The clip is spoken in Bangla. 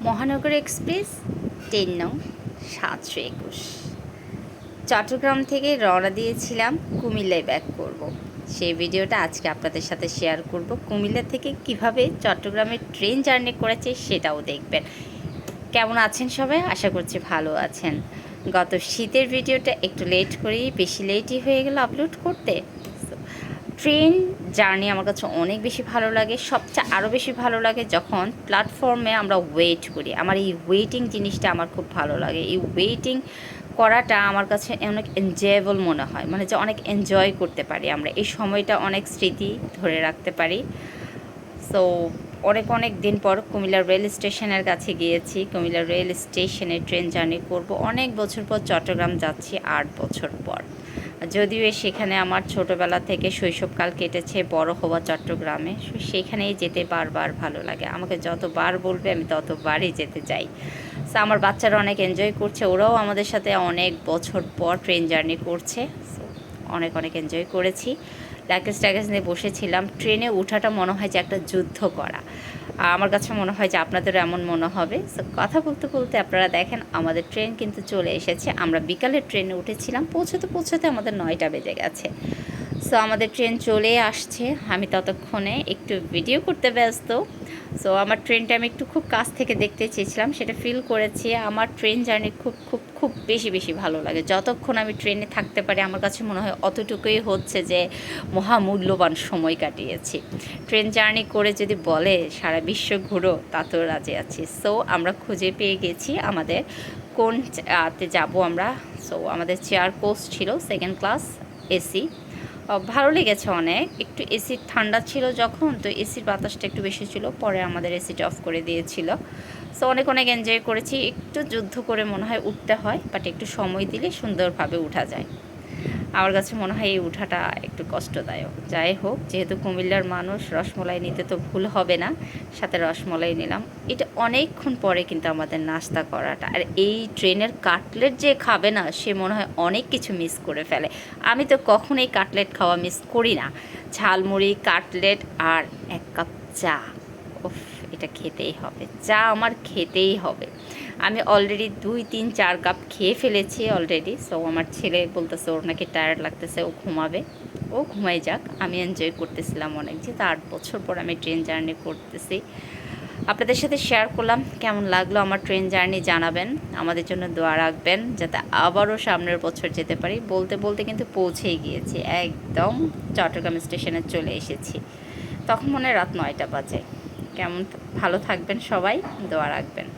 মহানগর এক্সপ্রেস 10 নং 721 চট্টগ্রাম থেকে রওনা দিয়েছিলাম কুমিল্লায় ব্যাক করব। সেই ভিডিওটা আজকে আপনাদের সাথে শেয়ার করব। কুমিল্লা থেকে কিভাবে চট্টগ্রামের ট্রেন জার্নি করেছে সেটাও দেখবেন। কেমন আছেন সবাই? আশা করছি ভালো আছেন। গত শীতের ভিডিওটা একটু লেট করেই, বেশি লেটই হয়ে গেল আপলোড করতে। ট্রেন জার্নি আমার কাছে অনেক বেশি ভালো লাগে। সবচেয়ে আরও বেশি ভালো লাগে যখন প্ল্যাটফর্মে আমরা ওয়েট করি। আমার এই ওয়েটিং জিনিসটা আমার খুব ভালো লাগে। এই ওয়েটিং করাটা আমার কাছে অনেক এনজয়েবল মনে হয়, মানে যে অনেক এনজয় করতে পারি আমরা এই সময়টা, অনেক স্মৃতি ধরে রাখতে পারি। সো অনেক দিন পর কুমিল্লা রেল স্টেশনের কাছে গিয়েছি। কুমিল্লা রেল স্টেশনে ট্রেন জার্নি করব। অনেক বছর পর চট্টগ্রাম যাচ্ছি, 8 বছর পর। যদিও সেখানে আমার ছোটোবেলা থেকে শৈশবকাল কেটেছে, বড় হওয়া চট্টগ্রামে। সেখানেই যেতে বারবার ভালো লাগে। আমাকে যতবার বলবে আমি ততবারই যেতে চাই। সো আমার বাচ্চারা অনেক এনজয় করছে, ওরাও আমাদের সাথে অনেক বছর পর ট্রেন জার্নি করছে। সো অনেক এনজয় করেছি। লাগেজ নিয়ে বসেছিলাম। ট্রেনে ওঠাটা মনে হয় যে একটা যুদ্ধ করা। আমার কাছে মনে হয় যে আপনাদেরও এমন মনে হবে। সো কথা বলতে আপনারা দেখেন আমাদের ট্রেন কিন্তু চলে এসেছে। আমরা বিকালের ট্রেনে উঠেছিলাম, পৌঁছতে আমাদের 9টা বেজে গেছে। সো আমাদের ট্রেন চলে আসছে। আমি ততক্ষণে একটু ভিডিও করতে ব্যস্ত। সো আমার ট্রেনটা আমি একটু খুব কাছ থেকে দেখতে চেয়েছিলাম, সেটা ফিল করেছি। আমার ট্রেন জার্নি খুব বেশি ভালো লাগে। যতক্ষণ আমি ট্রেনে থাকতে পারি আমার কাছে মনে হয় অতটুকুই হচ্ছে যে মহামূল্যবান সময় কাটিয়েছি। ট্রেন জার্নি করে যদি বলে সারা বিশ্ব ঘুরো, তাতেও রাজি আছি। সো আমরা খুঁজে পেয়ে গেছি আমাদের কোনতে যাব আমরা। সো আমাদের চেয়ার কোচ ছিল 2nd ক্লাস এসি। ভালো লেগেছে অনেক। একটু এসি ঠান্ডা ছিল যখন, তো এসির বাতাসটা একটু বেশি ছিল, পরে আমাদের এসিটা অফ করে দিয়েছিল। সো অনেক এনজয় করেছি। একটু যুদ্ধ করে মনে হয় উঠতে হয়, বাট একটু সময় দিলে সুন্দরভাবে উঠা যায়। আমার কাছে মনে হয় এই উঠাটা একটু কষ্টদায়ক। যাই হোক, যেহেতু কুমিল্লার মানুষ, রসমলাই নিতে তো ভুল হবে না, সাথে রসমলাই নিলাম। এটা অনেকক্ষণ পরে কিন্তু আমাদের নাস্তা করাটা। আর এই ট্রেনের কাটলেট যে খাবে না, সে মনে হয় অনেক কিছু মিস করে ফেলে। আমি তো কখনোই কাটলেট খাওয়া মিস করি না। ঝালমুড়ি, কাটলেট আর 1 কাপ চা, উফ, এটা খেতেই হবে। চা আমার খেতেই হবে। আমি অলরেডি 2-3-4 কাপ খেয়ে ফেলেছি অলরেডি। সো আমার ছেলে বলতেছে ওর নাকি টায়ার্ড লাগতেছে, ও ঘুমাবে। ও ঘুমাই যাক, আমি এনজয় করতেছিলাম অনেক। যেহেতু 8 বছর পর আমি ট্রেন জার্নি করতেছি, আপনাদের সাথে শেয়ার করলাম। কেমন লাগলো আমার ট্রেন জার্নি জানাবেন। আমাদের জন্য দোয়া রাখবেন যাতে আবারও সামনের বছর যেতে পারি। বলতে কিন্তু পৌঁছেই গিয়েছি, একদম চট্টগ্রাম স্টেশনে চলে এসেছি। তখন মনে হয় রাত 9টা বাজে। কেমন, ভালো থাকবেন সবাই, দোয়া রাখবেন।